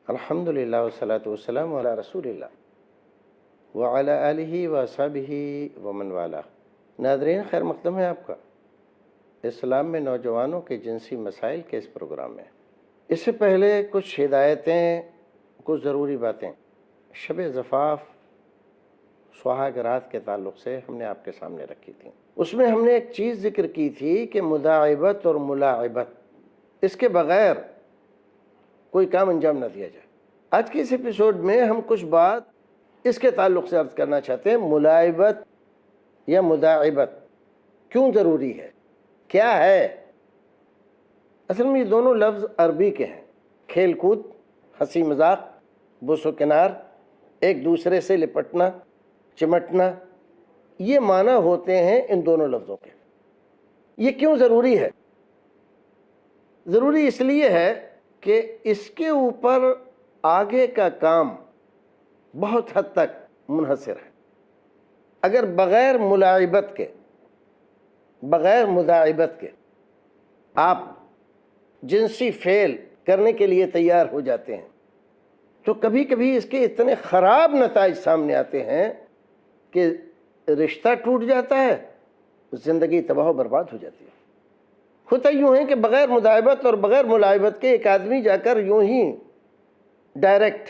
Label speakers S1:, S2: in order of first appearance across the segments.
S1: الحمدللہ والصلاۃ والسلام علی رسول اللہ وعلی آلہ وصحبہ ومن والہ۔ ناظرین، خیر مقدم ہے آپ کا اسلام میں نوجوانوں کے جنسی مسائل کے اس پروگرام میں۔ اس سے پہلے کچھ ہدایتیں، کچھ ضروری باتیں شب زفاف سہاگ رات کے تعلق سے ہم نے آپ کے سامنے رکھی تھیں۔ اس میں ہم نے ایک چیز ذکر کی تھی کہ مداعبت اور ملاعبت، اس کے بغیر کوئی کام انجام نہ دیا جائے۔ آج کے اس ایپیسوڈ میں ہم کچھ بات اس کے تعلق سے عرض کرنا چاہتے ہیں، ملاعبت یا مداعبت کیوں ضروری ہے، کیا ہے؟ اصل میں یہ دونوں لفظ عربی کے ہیں، کھیل کود، ہنسی مذاق، بوس و کنار، ایک دوسرے سے لپٹنا، چمٹنا، یہ معنی ہوتے ہیں ان دونوں لفظوں کے۔ یہ کیوں ضروری ہے؟ ضروری اس لیے ہے کہ اس کے اوپر آگے کا کام بہت حد تک منحصر ہے۔ اگر بغیر ملاعبت کے، بغیر مداعبت کے آپ جنسی فعل کرنے کے لیے تیار ہو جاتے ہیں تو کبھی کبھی اس کے اتنے خراب نتائج سامنے آتے ہیں کہ رشتہ ٹوٹ جاتا ہے، زندگی تباہ و برباد ہو جاتی ہے۔ ہوتا یوں ہے کہ بغیر مداعبت اور بغیر ملاعبت کے ایک آدمی جا کر یوں ہی ڈائریکٹ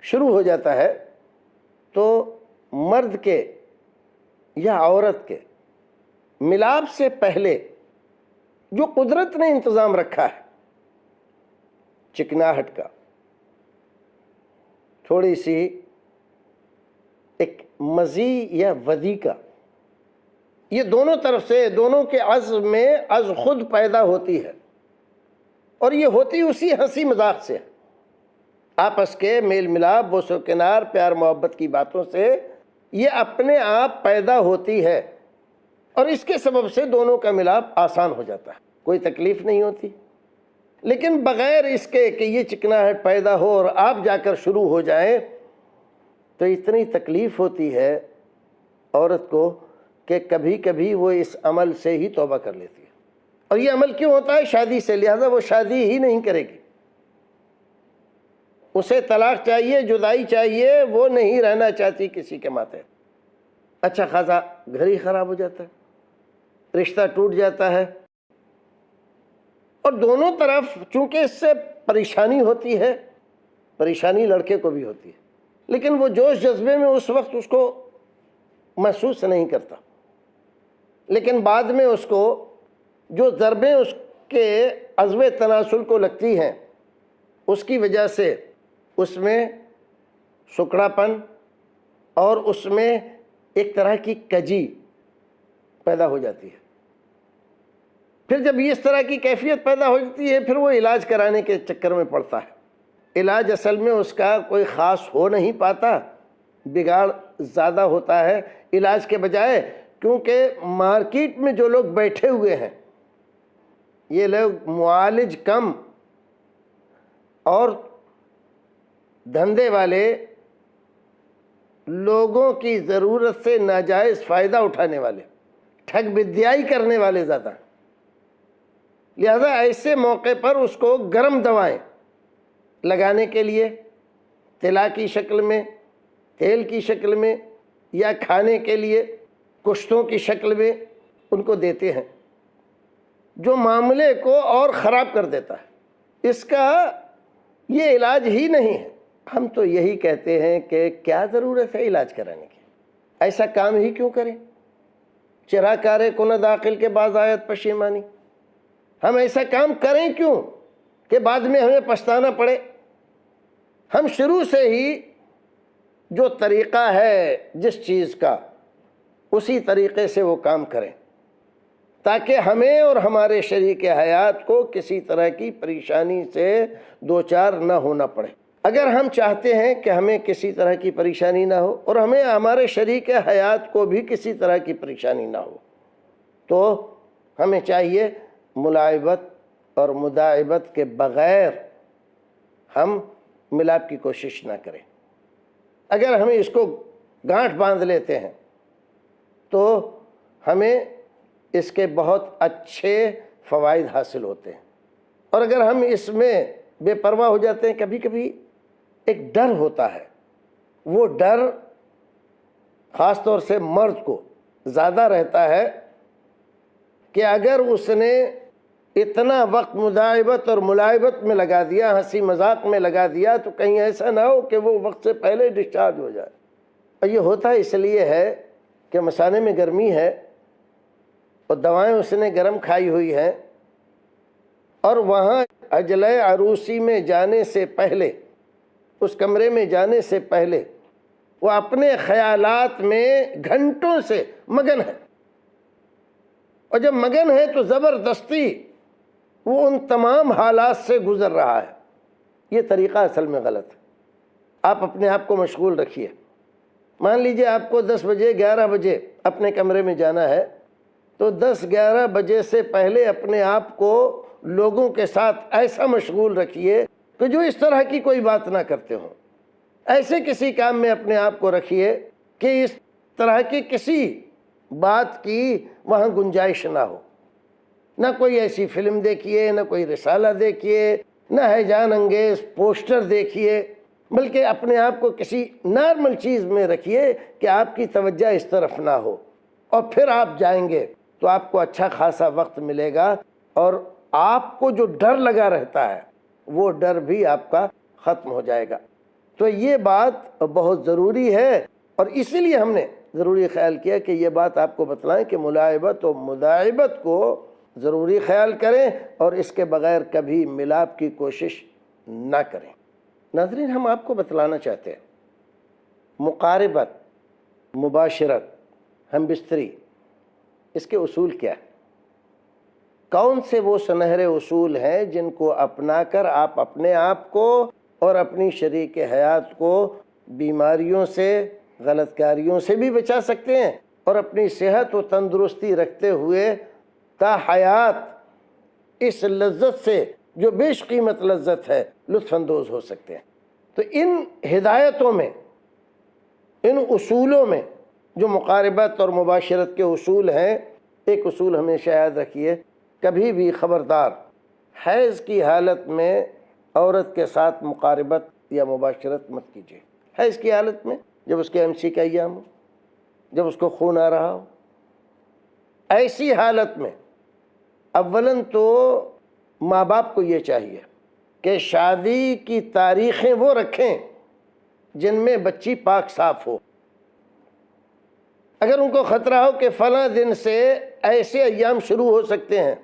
S1: شروع ہو جاتا ہے تو مرد کے یا عورت کے ملاپ سے پہلے جو قدرت نے انتظام رکھا ہے، چکناہٹ کا، تھوڑی سی ایک مزی یا ودی کا، یہ دونوں طرف سے، دونوں کے عزم میں از خود پیدا ہوتی ہے، اور یہ ہوتی اسی ہنسی مذاق سے، آپس کے میل ملاپ، بوس و کنار، پیار محبت کی باتوں سے یہ اپنے آپ پیدا ہوتی ہے، اور اس کے سبب سے دونوں کا ملاپ آسان ہو جاتا ہے، کوئی تکلیف نہیں ہوتی۔ لیکن بغیر اس کے کہ یہ چکناہٹ پیدا ہو اور آپ جا کر شروع ہو جائیں تو اتنی تکلیف ہوتی ہے عورت کو کہ کبھی کبھی وہ اس عمل سے ہی توبہ کر لیتی ہے۔ اور یہ عمل کیوں ہوتا ہے؟ شادی سے، لہذا وہ شادی ہی نہیں کرے گی، اسے طلاق چاہیے، جدائی چاہیے، وہ نہیں رہنا چاہتی کسی کے ماتحت۔ اچھا خاصا گھر ہی خراب ہو جاتا ہے، رشتہ ٹوٹ جاتا ہے، اور دونوں طرف چونکہ اس سے پریشانی ہوتی ہے، پریشانی لڑکے کو بھی ہوتی ہے، لیکن وہ جوش جذبے میں اس وقت اس کو محسوس نہیں کرتا، لیکن بعد میں اس کو جو ضربیں اس کے عزم تناسل کو لگتی ہیں اس کی وجہ سے اس میں سکڑا پن اور اس میں ایک طرح کی کجی پیدا ہو جاتی ہے۔ پھر جب یہ اس طرح کی کیفیت پیدا ہو جاتی ہے، پھر وہ علاج کرانے کے چکر میں پڑتا ہے۔ علاج اصل میں اس کا کوئی خاص ہو نہیں پاتا، بگاڑ زیادہ ہوتا ہے علاج کے بجائے، کیونکہ مارکیٹ میں جو لوگ بیٹھے ہوئے ہیں یہ لوگ معالج کم اور دھندے والے، لوگوں کی ضرورت سے ناجائز فائدہ اٹھانے والے، ٹھگ بدیائی کرنے والے زیادہ ہیں۔ لہذا ایسے موقع پر اس کو گرم دوائیں لگانے کے لیے طلا کی شکل میں، تیل کی شکل میں، یا کھانے کے لیے کشتوں کی شکل میں ان کو دیتے ہیں، جو معاملے کو اور خراب کر دیتا ہے۔ اس کا یہ علاج ہی نہیں ہے۔ ہم تو یہی کہتے ہیں کہ کیا ضرورت ہے علاج کرانے کی، ایسا کام ہی کیوں کریں؟ چرا کارے کند عاقل کے باز آیت پشیمانی، ہم ایسا کام کریں کیوں کہ بعد میں ہمیں پچھتانا پڑے؟ ہم شروع سے ہی جو طریقہ ہے جس چیز کا، اسی طریقے سے وہ کام کریں تاکہ ہمیں اور ہمارے شریک حیات کو کسی طرح کی پریشانی سے دوچار نہ ہونا پڑے۔ اگر ہم چاہتے ہیں کہ ہمیں کسی طرح کی پریشانی نہ ہو اور ہمیں ہمارے شریک حیات کو بھی کسی طرح کی پریشانی نہ ہو، تو ہمیں چاہیے ملاعبت اور مداعبت کے بغیر ہم ملاپ کی کوشش نہ کریں۔ اگر ہم اس کو گانٹھ باندھ لیتے ہیں تو ہمیں اس کے بہت اچھے فوائد حاصل ہوتے ہیں، اور اگر ہم اس میں بے پرواہ ہو جاتے ہیں. کبھی کبھی ایک ڈر ہوتا ہے، وہ ڈر خاص طور سے مرد کو زیادہ رہتا ہے کہ اگر اس نے اتنا وقت مداعبت اور ملاعبت میں لگا دیا، ہنسی مذاق میں لگا دیا، تو کہیں ایسا نہ ہو کہ وہ وقت سے پہلے ڈسچارج ہو جائے. اور یہ ہوتا اس لیے ہے کہ مثانے میں گرمی ہے اور دوائیں اس نے گرم کھائی ہوئی ہیں، اور وہاں اجلے عروسی میں جانے سے پہلے، اس کمرے میں جانے سے پہلے وہ اپنے خیالات میں گھنٹوں سے مگن ہے. اور جب مگن ہے تو زبردستی وہ ان تمام حالات سے گزر رہا ہے. یہ طریقہ اصل میں غلط ہے. آپ اپنے آپ کو مشغول رکھیے. مان لیجئے آپ کو 10 بجے 11 بجے اپنے کمرے میں جانا ہے، تو 10-11 بجے سے پہلے اپنے آپ کو لوگوں کے ساتھ ایسا مشغول رکھیے کہ جو اس طرح کی کوئی بات نہ کرتے ہوں. ایسے کسی کام میں اپنے آپ کو رکھیے کہ اس طرح کی کسی بات کی وہاں گنجائش نہ ہو. نہ کوئی ایسی فلم دیکھیے، نہ کوئی رسالہ دیکھیے، نہ ہیجان انگیز پوسٹر دیکھیے، بلکہ اپنے آپ کو کسی نارمل چیز میں رکھیے کہ آپ کی توجہ اس طرف نہ ہو. اور پھر آپ جائیں گے تو آپ کو اچھا خاصا وقت ملے گا، اور آپ کو جو ڈر لگا رہتا ہے وہ ڈر بھی آپ کا ختم ہو جائے گا. تو یہ بات بہت ضروری ہے، اور اسی لیے ہم نے ضروری خیال کیا کہ یہ بات آپ کو بتلائیں کہ ملاعبت و مداعبت کو ضروری خیال کریں، اور اس کے بغیر کبھی ملاپ کی کوشش نہ کریں. ناظرین، ہم آپ کو بتلانا چاہتے ہیں مقاربت، مباشرت، ہم بستری، اس کے اصول کیا ہیں؟ کون سے وہ سنہرے اصول ہیں جن کو اپنا کر آپ اپنے آپ کو اور اپنی شریک حیات کو بیماریوں سے، غلط کاریوں سے بھی بچا سکتے ہیں، اور اپنی صحت و تندرستی رکھتے ہوئے تا حیات اس لذت سے جو بیش قیمت لذت ہے لطف اندوز ہو سکتے ہیں. تو ان ہدایتوں میں، ان اصولوں میں جو مقاربت اور مباشرت کے اصول ہیں، ایک اصول ہمیشہ یاد رکھیے، کبھی بھی خبردار حیض کی حالت میں عورت کے ساتھ مقاربت یا مباشرت مت کیجیے. حیض کی حالت میں، جب اس کے MC کا ایام ہو، جب اس کو خون آ رہا ہو، ایسی حالت میں اولاً تو ماں باپ کو یہ چاہیے کہ شادی کی تاریخیں وہ رکھیں جن میں بچی پاک صاف ہو. اگر ان کو خطرہ ہو کہ فلاں دن سے ایسے ایام شروع ہو سکتے ہیں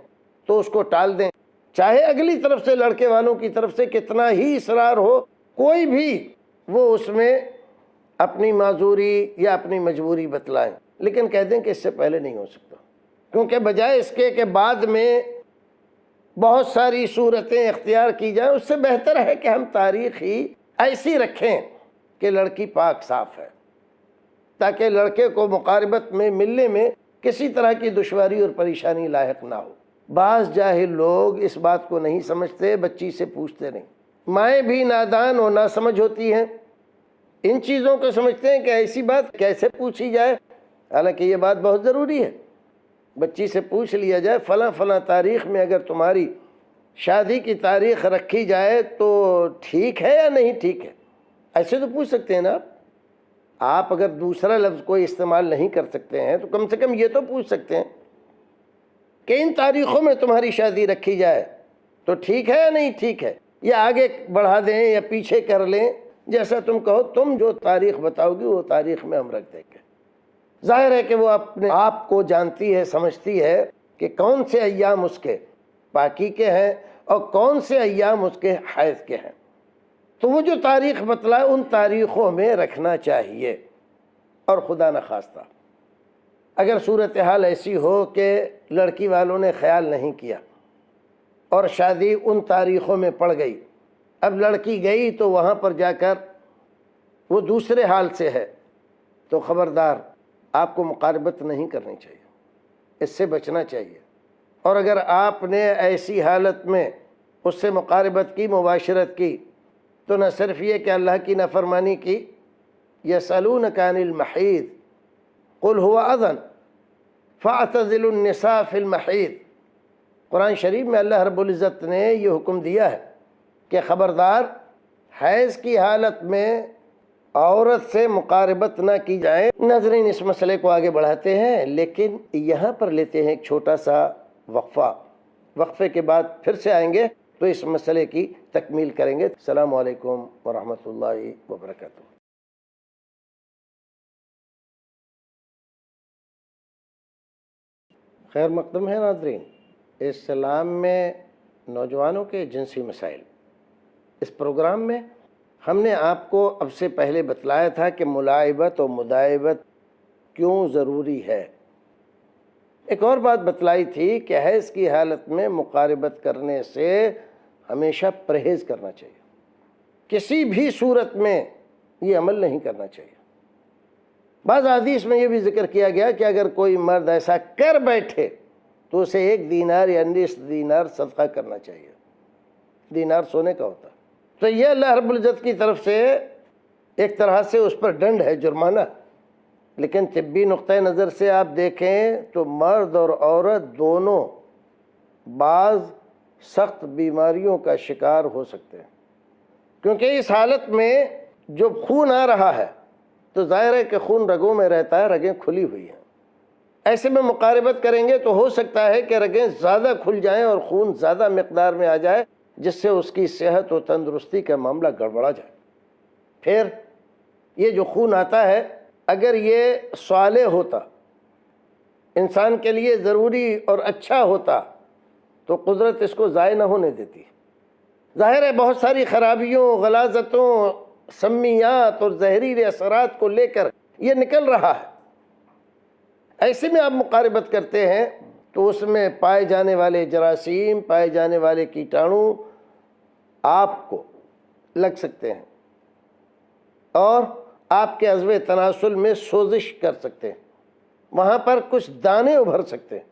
S1: تو اس کو ٹال دیں، چاہے اگلی طرف سے، لڑکے والوں کی طرف سے کتنا ہی اصرار ہو، کوئی بھی وہ اس میں اپنی معذوری یا اپنی مجبوری بتلائیں، لیکن کہہ دیں کہ اس سے پہلے نہیں ہو سکتا. کیونکہ بجائے اس کے کہ بعد میں بہت ساری صورتیں اختیار کی جائیں، اس سے بہتر ہے کہ ہم تاریخ ہی ایسی رکھیں کہ لڑکی پاک صاف ہے، تاکہ لڑکے کو مقاربت میں، ملنے میں کسی طرح کی دشواری اور پریشانی لاحق نہ ہو. بعض جاہل لوگ اس بات کو نہیں سمجھتے، بچی سے پوچھتے نہیں. مائیں بھی نادان اور ناسمجھ ہوتی ہیں، ان چیزوں کو سمجھتے ہیں کہ ایسی بات کیسے پوچھی جائے، حالانکہ یہ بات بہت ضروری ہے. بچی سے پوچھ لیا جائے فلاں فلاں تاریخ میں اگر تمہاری شادی کی تاریخ رکھی جائے تو ٹھیک ہے یا نہیں ٹھیک ہے. ایسے تو پوچھ سکتے ہیں نا آپ. اگر دوسرا لفظ کوئی استعمال نہیں کر سکتے ہیں تو کم سے کم یہ تو پوچھ سکتے ہیں کہ ان تاریخوں میں تمہاری شادی رکھی جائے تو ٹھیک ہے یا نہیں ٹھیک ہے، یا آگے بڑھا دیں یا پیچھے کر لیں، جیسا تم کہو. تم جو تاریخ بتاؤ گی وہ تاریخ میں ہم رکھ دیں گے. ظاہر ہے کہ وہ اپنے آپ کو جانتی ہے، سمجھتی ہے کہ کون سے ایام اس کے پاکی کے ہیں اور کون سے ایام اس کے حیض کے ہیں. تو وہ جو تاریخ بتلائے ان تاریخوں میں رکھنا چاہیے. اور خدا نخواستہ اگر صورتحال ایسی ہو کہ لڑکی والوں نے خیال نہیں کیا اور شادی ان تاریخوں میں پڑ گئی، اب لڑکی گئی تو وہاں پر جا کر وہ دوسرے حال سے ہے، تو خبردار آپ کو مقاربت نہیں کرنی چاہیے، اس سے بچنا چاہیے. اور اگر آپ نے ایسی حالت میں اس سے مقاربت کی، مباشرت کی، تو نہ صرف یہ کہ اللہ کی نافرمانی کی. یسألونک عن المحیض قل هو اذن فاعتزلوا النساء فی المحیض. قرآن شریف میں اللہ رب العزت نے یہ حکم دیا ہے کہ خبردار حیض کی حالت میں عورت سے مقاربت نہ کی جائے۔ ناظرین، اس مسئلے کو آگے بڑھاتے ہیں، لیکن یہاں پر لیتے ہیں ایک چھوٹا سا وقفہ۔ وقفے کے بعد پھر سے آئیں گے تو اس مسئلے کی تکمیل کریں گے۔ السلام علیکم ورحمۃ اللہ وبرکاتہ۔ خیر مقدم ہے ناظرین، اسلام میں نوجوانوں کے جنسی مسائل، اس پروگرام میں ہم نے آپ کو اب سے پہلے بتلایا تھا کہ ملاعبت و مداعبت کیوں ضروری ہے۔ ایک اور بات بتلائی تھی کہ حیض کی حالت میں مقاربت کرنے سے ہمیشہ پرہیز کرنا چاہیے، کسی بھی صورت میں یہ عمل نہیں کرنا چاہیے۔ بعض حدیث میں یہ بھی ذکر کیا گیا کہ اگر کوئی مرد ایسا کر بیٹھے تو اسے 1 دینار یا نصف دینار صدقہ کرنا چاہیے۔ دینار سونے کا ہوتا ہے، تو یہ اللہ رب العزت کی طرف سے ایک طرح سے اس پر ڈنڈ ہے، جرمانہ۔ لیکن طبی نقطہ نظر سے آپ دیکھیں تو مرد اور عورت دونوں بعض سخت بیماریوں کا شکار ہو سکتے ہیں، کیونکہ اس حالت میں جب خون آ رہا ہے تو ظاہر ہے کہ خون رگوں میں رہتا ہے، رگیں کھلی ہوئی ہیں۔ ایسے میں مقاربت کریں گے تو ہو سکتا ہے کہ رگیں زیادہ کھل جائیں اور خون زیادہ مقدار میں آ جائے، جس سے اس کی صحت و تندرستی کا معاملہ گڑبڑا جائے۔ پھر یہ جو خون آتا ہے، اگر یہ صالح ہوتا، انسان کے لیے ضروری اور اچھا ہوتا، تو قدرت اس کو ضائع نہ ہونے دیتی۔ ظاہر ہے بہت ساری خرابیوں، غلاظتوں، سمیات اور زہریلے اثرات کو لے کر یہ نکل رہا ہے۔ ایسے میں آپ مقاربت کرتے ہیں تو اس میں پائے جانے والے جراثیم، پائے جانے والے کیٹانو آپ کو لگ سکتے ہیں اور آپ کے عضو تناسل میں سوزش کر سکتے ہیں، وہاں پر کچھ دانے ابھر سکتے ہیں،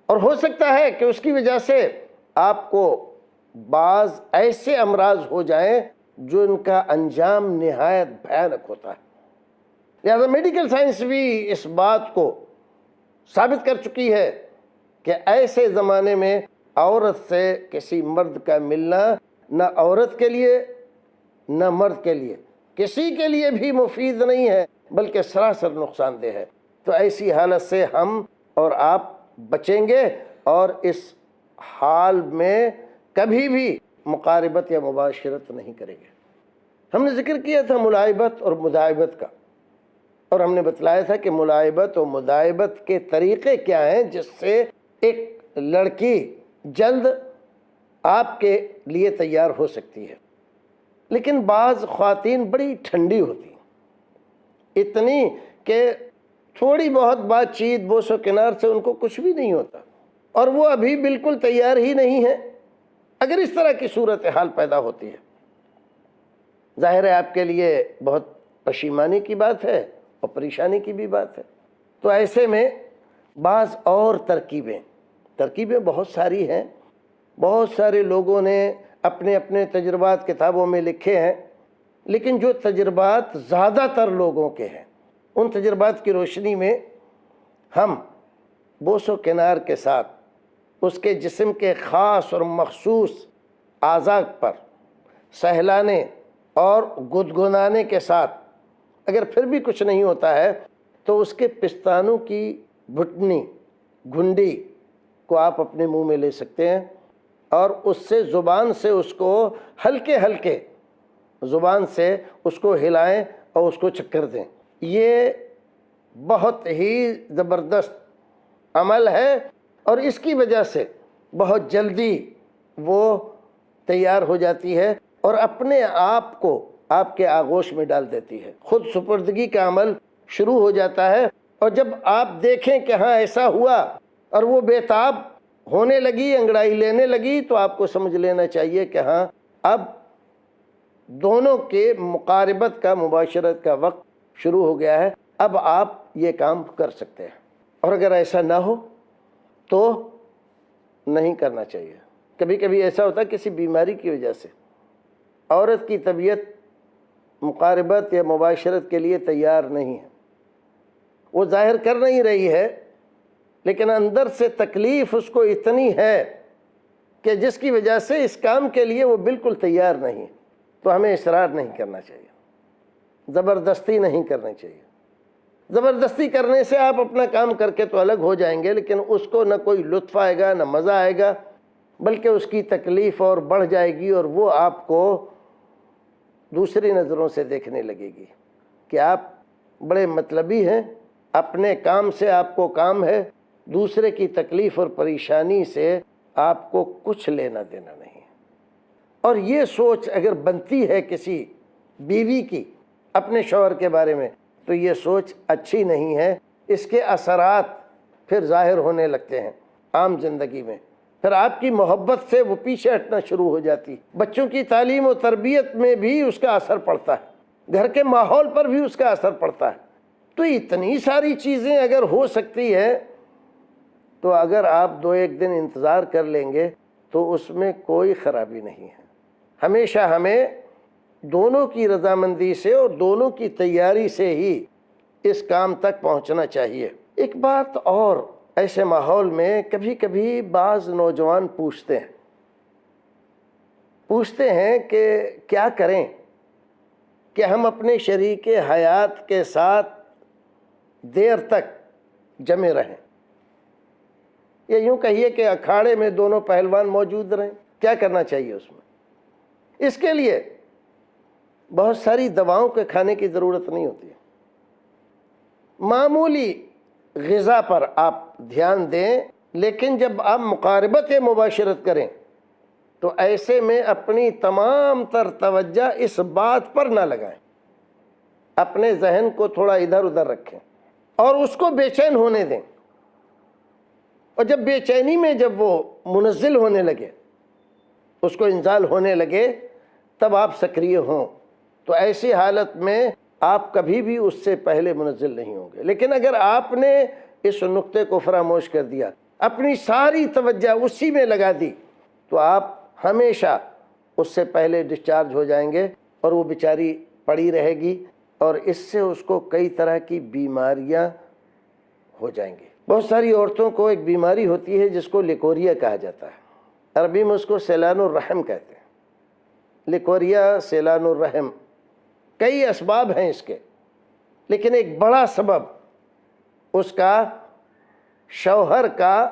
S1: اور ہو سکتا ہے کہ اس کی وجہ سے آپ کو بعض ایسے امراض ہو جائیں جو ان کا انجام نہایت بھیانک ہوتا ہے۔ لہذا میڈیکل سائنس بھی اس بات کو ثابت کر چکی ہے کہ ایسے زمانے میں عورت سے کسی مرد کا ملنا نہ عورت کے لیے نہ مرد کے لیے کسی کے لیے بھی مفید نہیں ہے، بلکہ سراسر نقصان دہ ہے۔ تو ایسی حالت سے ہم اور آپ بچیں گے اور اس حال میں کبھی بھی مقاربت یا مباشرت نہیں کریں گے۔ ہم نے ذکر کیا تھا ملاعبت اور مداعبت کا، اور ہم نے بتلایا تھا کہ ملاعبت اور مداعبت کے طریقے کیا ہیں جس سے ایک لڑکی جلد آپ کے لیے تیار ہو سکتی ہے۔ لیکن بعض خواتین بڑی ٹھنڈی ہوتی ہیں، اتنی کہ تھوڑی بہت بات چیت بوس و کنار سے ان کو کچھ بھی نہیں ہوتا، اور وہ ابھی بالکل تیار ہی نہیں ہے۔ اگر اس طرح کی صورتحال پیدا ہوتی ہے، ظاہر ہے آپ کے لیے بہت پشیمانی کی بات ہے اور پریشانی کی بھی بات ہے۔ تو ایسے میں بعض اور ترکیبیں بہت ساری ہیں، بہت سارے لوگوں نے اپنے اپنے تجربات کتابوں میں لکھے ہیں، لیکن جو تجربات زیادہ تر لوگوں کے ہیں، ان تجربات کی روشنی میں ہم بوس و کنار کے ساتھ اس کے جسم کے خاص اور مخصوص اعضاء پر سہلانے اور گدگدانے کے ساتھ اگر پھر بھی کچھ نہیں ہوتا ہے تو اس کے پستانوں کی گھٹنی، گھنڈی کو آپ اپنے منہ میں لے سکتے ہیں اور اس سے زبان سے اس کو ہلکے زبان سے اس کو ہلائیں اور اس کو چکر دیں۔ یہ بہت ہی زبردست عمل ہے اور اس کی وجہ سے بہت جلدی وہ تیار ہو جاتی ہے اور اپنے آپ کو آپ کے آغوش میں ڈال دیتی ہے۔ خود سپردگی کا عمل شروع ہو جاتا ہے، اور جب آپ دیکھیں کہ ہاں ایسا ہوا اور وہ بے تاب ہونے لگی، انگڑائی لینے لگی، تو آپ کو سمجھ لینا چاہیے کہ ہاں اب دونوں کے مقاربت کا، مباشرت کا وقت شروع ہو گیا ہے، اب آپ یہ کام کر سکتے ہیں۔ اور اگر ایسا نہ ہو تو نہیں کرنا چاہیے۔ کبھی کبھی ایسا ہوتا ہے کسی بیماری کی وجہ سے عورت کی طبیعت مقاربت یا مباشرت کے لیے تیار نہیں ہے، وہ ظاہر کر نہیں رہی ہے، لیکن اندر سے تکلیف اس کو اتنی ہے کہ جس کی وجہ سے اس کام کے لیے وہ بالکل تیار نہیں، تو ہمیں اصرار نہیں کرنا چاہیے، زبردستی نہیں کرنی چاہیے۔ زبردستی کرنے سے آپ اپنا کام کر کے تو الگ ہو جائیں گے، لیکن اس کو نہ کوئی لطف آئے گا، نہ مزہ آئے گا، بلکہ اس کی تکلیف اور بڑھ جائے گی، اور وہ آپ کو دوسری نظروں سے دیکھنے لگے گی کہ آپ بڑے مطلبی ہیں، اپنے کام سے آپ کو کام ہے، دوسرے کی تکلیف اور پریشانی سے آپ کو کچھ لینا دینا نہیں۔ اور یہ سوچ اگر بنتی ہے کسی بیوی کی اپنے شوہر کے بارے میں، تو یہ سوچ اچھی نہیں ہے، اس کے اثرات پھر ظاہر ہونے لگتے ہیں عام زندگی میں، پھر آپ کی محبت سے وہ پیچھے ہٹنا شروع ہو جاتی، بچوں کی تعلیم و تربیت میں بھی اس کا اثر پڑتا ہے، گھر کے ماحول پر بھی اس کا اثر پڑتا ہے۔ تو اتنی ساری چیزیں اگر ہو سکتی ہے، تو اگر آپ 2-1 دن انتظار کر لیں گے تو اس میں کوئی خرابی نہیں ہے۔ ہمیشہ ہمیں دونوں کی رضامندی سے اور دونوں کی تیاری سے ہی اس کام تک پہنچنا چاہیے۔ ایک بات اور، ایسے ماحول میں کبھی کبھی بعض نوجوان پوچھتے ہیں کہ کیا کریں کہ ہم اپنے شریک حیات کے ساتھ دیر تک جمے رہیں، یا یوں کہیے کہ اکھاڑے میں دونوں پہلوان موجود رہیں، کیا کرنا چاہیے اس میں؟ اس کے لیے بہت ساری دواؤں کے کھانے کی ضرورت نہیں ہوتی ہے، معمولی غذا پر آپ دھیان دیں، لیکن جب آپ مقاربت مباشرت کریں تو ایسے میں اپنی تمام تر توجہ اس بات پر نہ لگائیں، اپنے ذہن کو تھوڑا ادھر ادھر رکھیں اور اس کو بے چین ہونے دیں، اور جب بے چینی میں جب وہ منزل ہونے لگے، اس کو انزال ہونے لگے، تب آپ سکریہ ہوں، تو ایسی حالت میں آپ کبھی بھی اس سے پہلے منزل نہیں ہوں گے۔ لیکن اگر آپ نے اس نقطے کو فراموش کر دیا، اپنی ساری توجہ اسی میں لگا دی، تو آپ ہمیشہ اس سے پہلے ڈسچارج ہو جائیں گے، اور وہ بیچاری پڑی رہے گی، اور اس سے اس کو کئی طرح کی بیماریاں ہو جائیں گی۔ بہت ساری عورتوں کو ایک بیماری ہوتی ہے جس کو لیکوریا کہا جاتا ہے، عربی میں اس کو سیلان الرحم کہتے ہیں۔ لیکوریا، سیلان الرحم، کئی اسباب ہیں اس کے، لیکن ایک بڑا سبب اس کا شوہر کا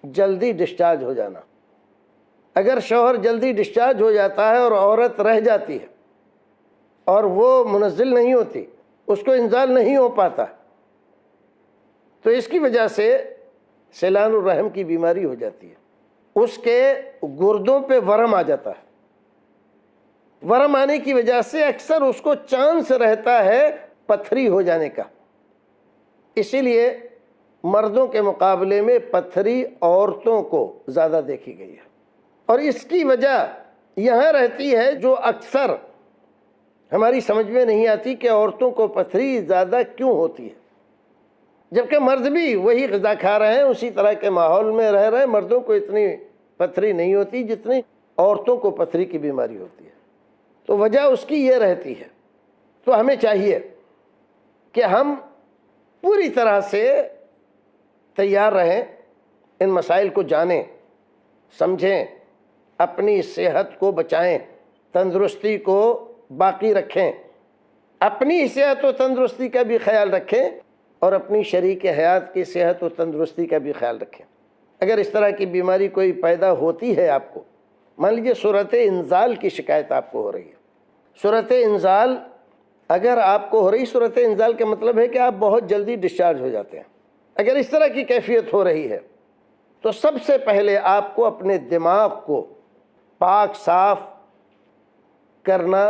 S1: جلدی ڈسچارج ہو جانا۔ اگر شوہر جلدی ڈسچارج ہو جاتا ہے اور عورت رہ جاتی ہے اور وہ منزل نہیں ہوتی، اس کو انزال نہیں ہو پاتا، تو اس کی وجہ سے سیلان الرحم کی بیماری ہو جاتی ہے، اس کے گردوں پہ ورم آ جاتا ہے، ورم آنے کی وجہ سے اکثر اس کو چانس رہتا ہے پتھری ہو جانے کا۔ اسی لیے مردوں کے مقابلے میں پتھری عورتوں کو زیادہ دیکھی گئی ہے، اور اس کی وجہ یہاں رہتی ہے جو اکثر ہماری سمجھ میں نہیں آتی کہ عورتوں کو پتھری زیادہ کیوں ہوتی ہے، جبکہ مرد بھی وہی غذا کھا رہے ہیں، اسی طرح کے ماحول میں رہ رہے ہیں، مردوں کو اتنی پتھری نہیں ہوتی جتنی عورتوں کو پتھری کی بیماری ہوتی ہے۔ تو وجہ اس کی یہ رہتی ہے۔ تو ہمیں چاہیے کہ ہم پوری طرح سے تیار رہیں، ان مسائل کو جانیں، سمجھیں، اپنی صحت کو بچائیں، تندرستی کو باقی رکھیں، اپنی صحت و تندرستی کا بھی خیال رکھیں، اور اپنی شریک حیات کی صحت و تندرستی کا بھی خیال رکھیں۔ اگر اس طرح کی بیماری کوئی پیدا ہوتی ہے آپ کو، مان لیجیے صورت انزال کی شکایت آپ کو ہو رہی ہے، صورت انزال اگر آپ کو ہو رہی، صورت انزال کا مطلب ہے کہ آپ بہت جلدی ڈسچارج ہو جاتے ہیں، اگر اس طرح کی کیفیت ہو رہی ہے تو سب سے پہلے آپ کو اپنے دماغ کو پاک صاف کرنا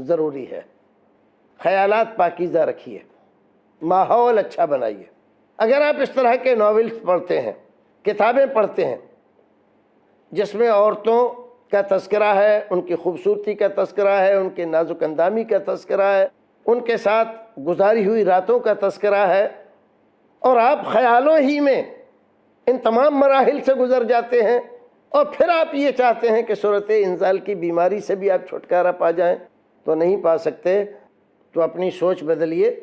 S1: ضروری ہے، خیالات پاکیزہ رکھیے، ماحول اچھا بنائیے۔ اگر آپ اس طرح کے ناولز پڑھتے ہیں، کتابیں پڑھتے ہیں جس میں عورتوں کا تذکرہ ہے، ان کی خوبصورتی کا تذکرہ ہے، ان کے نازک اندامی کا تذکرہ ہے، ان کے ساتھ گزاری ہوئی راتوں کا تذکرہ ہے، اور آپ خیالوں ہی میں ان تمام مراحل سے گزر جاتے ہیں، اور پھر آپ یہ چاہتے ہیں کہ صورت انزال کی بیماری سے بھی آپ چھٹکارا پا جائیں، تو نہیں پا سکتے۔ تو اپنی سوچ بدلیے،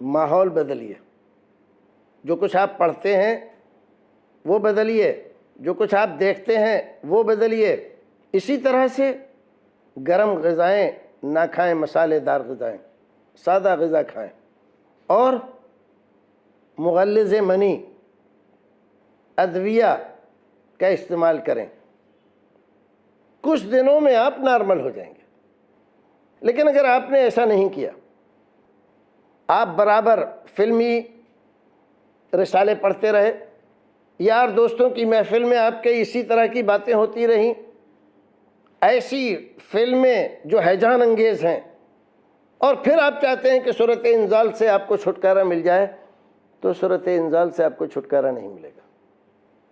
S1: ماحول بدلیے، جو کچھ آپ پڑھتے ہیں وہ بدلیے، جو کچھ آپ دیکھتے ہیں وہ بدلیے۔ اسی طرح سے گرم غذائیں نہ کھائیں، مسالے دار غذائیں، سادہ غذا کھائیں، اور مغلظ منی ادویہ کا استعمال کریں۔ کچھ دنوں میں آپ نارمل ہو جائیں گے۔ لیکن اگر آپ نے ایسا نہیں کیا، آپ برابر فلمی رسالے پڑھتے رہے، یار دوستوں کی محفل میں آپ کے اسی طرح کی باتیں ہوتی رہیں، ایسی فلمیں جو ہیجان انگیز ہیں، اور پھر آپ چاہتے ہیں کہ صورت انزال سے آپ کو چھٹکارا مل جائے، تو صورت انزال سے آپ کو چھٹکارا نہیں ملے گا۔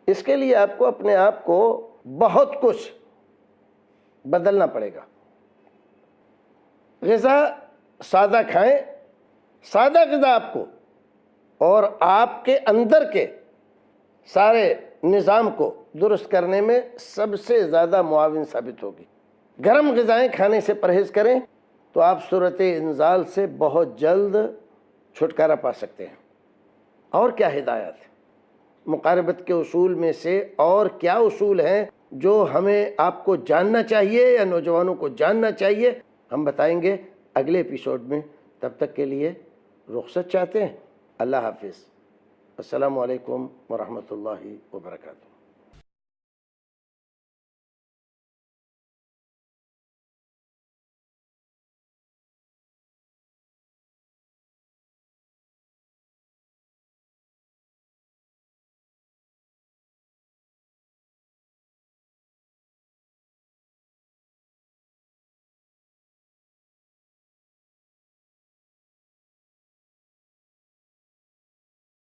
S1: اس کے لیے آپ کو اپنے آپ کو بہت کچھ بدلنا پڑے گا۔ غذا سادہ کھائیں۔ سادہ غذا آپ کو اور آپ کے اندر کے سارے نظام کو درست کرنے میں سب سے زیادہ معاون ثابت ہوگی۔ گرم غذائیں کھانے سے پرہیز کریں تو آپ صورت انزال سے بہت جلد چھٹکارا پا سکتے ہیں۔ اور کیا ہدایات ہے؟ مقاربت کے اصول میں سے اور کیا اصول ہیں جو ہمیں آپ کو جاننا چاہیے یا نوجوانوں کو جاننا چاہیے، ہم بتائیں گے اگلے ایپیسوڈ میں۔ تب تک کے لیے رخصت چاہتے ہیں۔ اللہ حافظ۔ السلام علیکم ورحمۃ اللہ وبرکاتہ۔